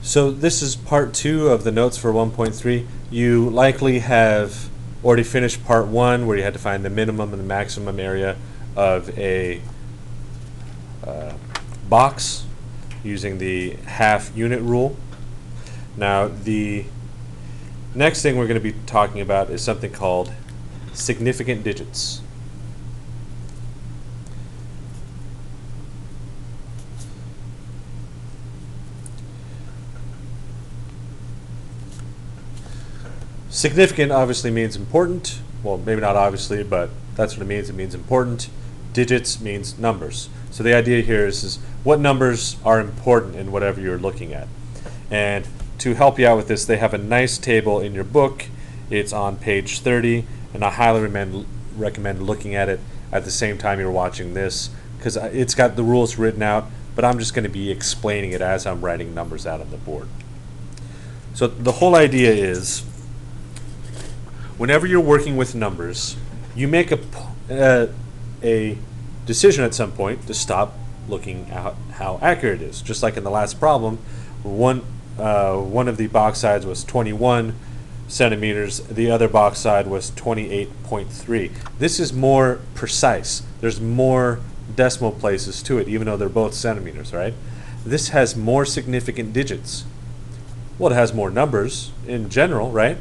So this is part 2 of the notes for 1.3. You likely have already finished part 1 where you had to find the minimum and the maximum area of a box using the half unit rule. Now the next thing we're going to be talking about is something called significant digits. Significant obviously means important. Well, maybe not obviously, but that's what it means. It means important. Digits means numbers. So the idea here is what numbers are important in whatever you're looking at. And to help you out with this, they have a nice table in your book. It's on page 30, and I highly recommend looking at it at the same time you're watching this, because it's got the rules written out, but I'm just going to be explaining it as I'm writing numbers out on the board. So the whole idea is, whenever you're working with numbers, you make a decision at some point to stop looking at how accurate it is. Just like in the last problem, one of the box sides was 21 centimeters, the other box side was 28.3. This is more precise. There's more decimal places to it, even though they're both centimeters, right? This has more significant digits. Well, it has more numbers in general, right?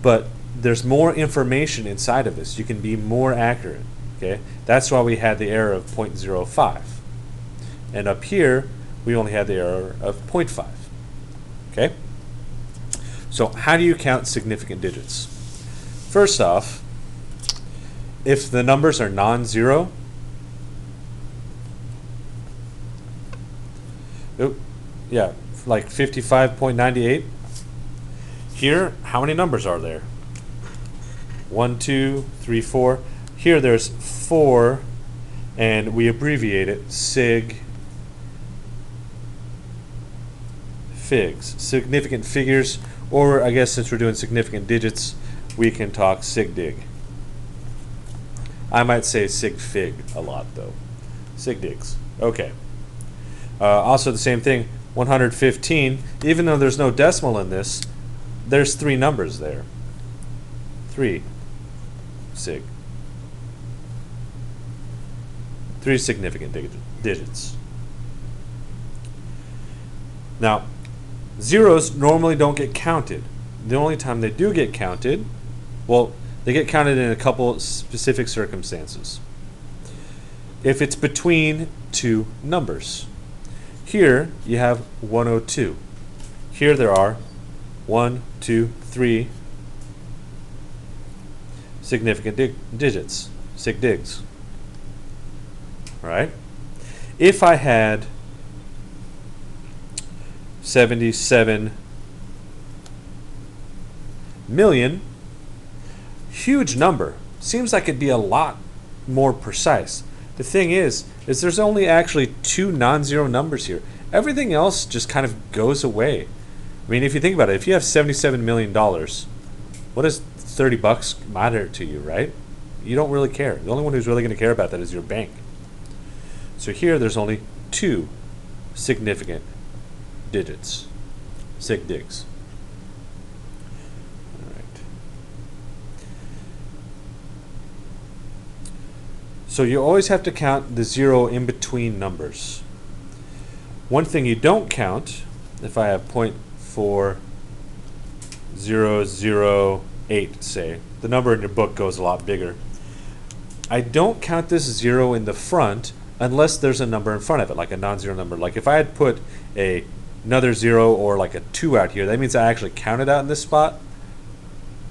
But there's more information inside of this. You can be more accurate. Okay, that's why we had the error of 0.05, and up here we only had the error of 0.5. Okay, so how do you count significant digits? First off, if the numbers are non-zero, yeah, like 55.98. Here, how many numbers are there? 1, 2, 3, 4. Here there's 4, and we abbreviate it SIG figs. Significant figures, or I guess since we're doing significant digits, we can talk sig dig. I might say sig fig a lot though. Sig digs. Okay. Also the same thing, 115, even though there's no decimal in this, there's 3 numbers there. 3 sig. 3 significant digits. Now, zeros normally don't get counted. The only time they do get counted, well, they get counted in a couple specific circumstances. If it's between 2 numbers. Here you have 102. Here there are 1, 2, 3 significant digits, sig digs. Right? If I had 77 million, huge number, seems like it'd be a lot more precise. The thing is there's only actually 2 non-zero numbers here. Everything else just kind of goes away. I mean, if you think about it, if you have $77 million, what does $30 matter to you, right? You don't really care. The only one who's really going to care about that is your bank. So here there's only 2 significant digits, sig digs. All right. So you always have to count the 0 in between numbers. One thing you don't count, if I have 0.0008, say, the number in your book goes a lot bigger. I don't count this 0 in the front unless there's a number in front of it, like a non-zero number. Like if I had put another 0 or like a 2 out here, that means I actually counted out in this spot,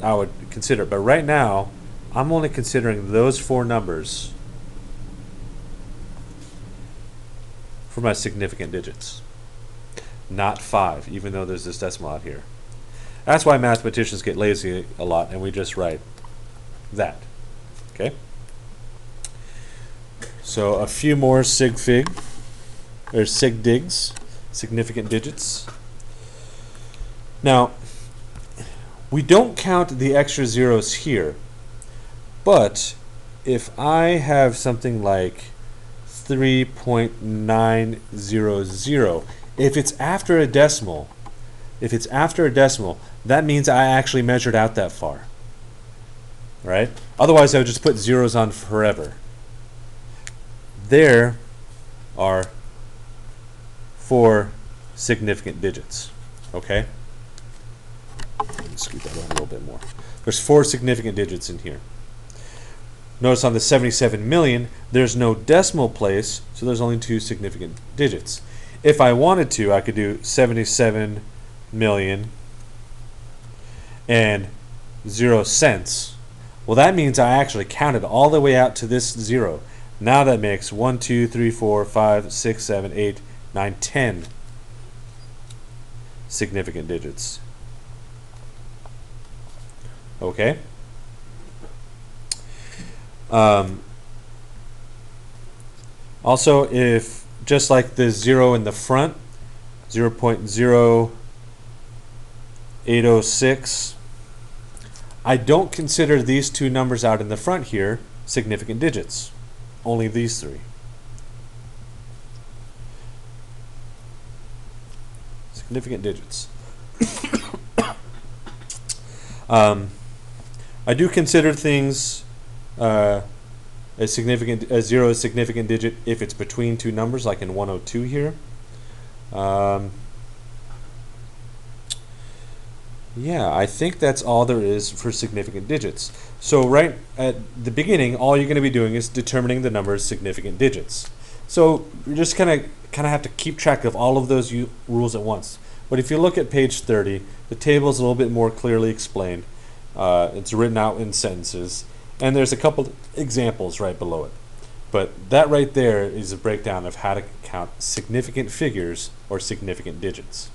I would consider it. But right now, I'm only considering those 4 numbers for my significant digits, not 5, even though there's this decimal out here. That's why mathematicians get lazy a lot, and we just write that. Okay? So a few more sig fig, or sig digs, significant digits. Now, we don't count the extra zeros here, but if I have something like 3.900, if it's after a decimal, if it's after a decimal, that means I actually measured out that far. Right? Otherwise, I would just put zeros on forever. There are 4 significant digits. Okay? Let me scoot that down a little bit more. There's 4 significant digits in here. Notice on the 77 million, there's no decimal place, so there's only 2 significant digits. If I wanted to, I could do 77 million and 0 cents. Well, that means I actually counted all the way out to this 0. Now that makes 1, 2, 3, 4, 5, 6, 7, 8, 9, 10 significant digits. Okay? Also, if just like the 0 in the front, 0.0806, I don't consider these 2 numbers out in the front here significant digits. Only these 3. Significant digits. I do consider things a 0 a significant digit if it's between 2 numbers, like in 102 here. Yeah, I think that's all there is for significant digits. So right at the beginning, all you're going to be doing is determining the number of significant digits. So you just kind of have to keep track of all of those rules at once. But if you look at page 30, the table is a little bit more clearly explained. It's written out in sentences, and there's a couple examples right below it. But that right there is a breakdown of how to count significant figures or significant digits.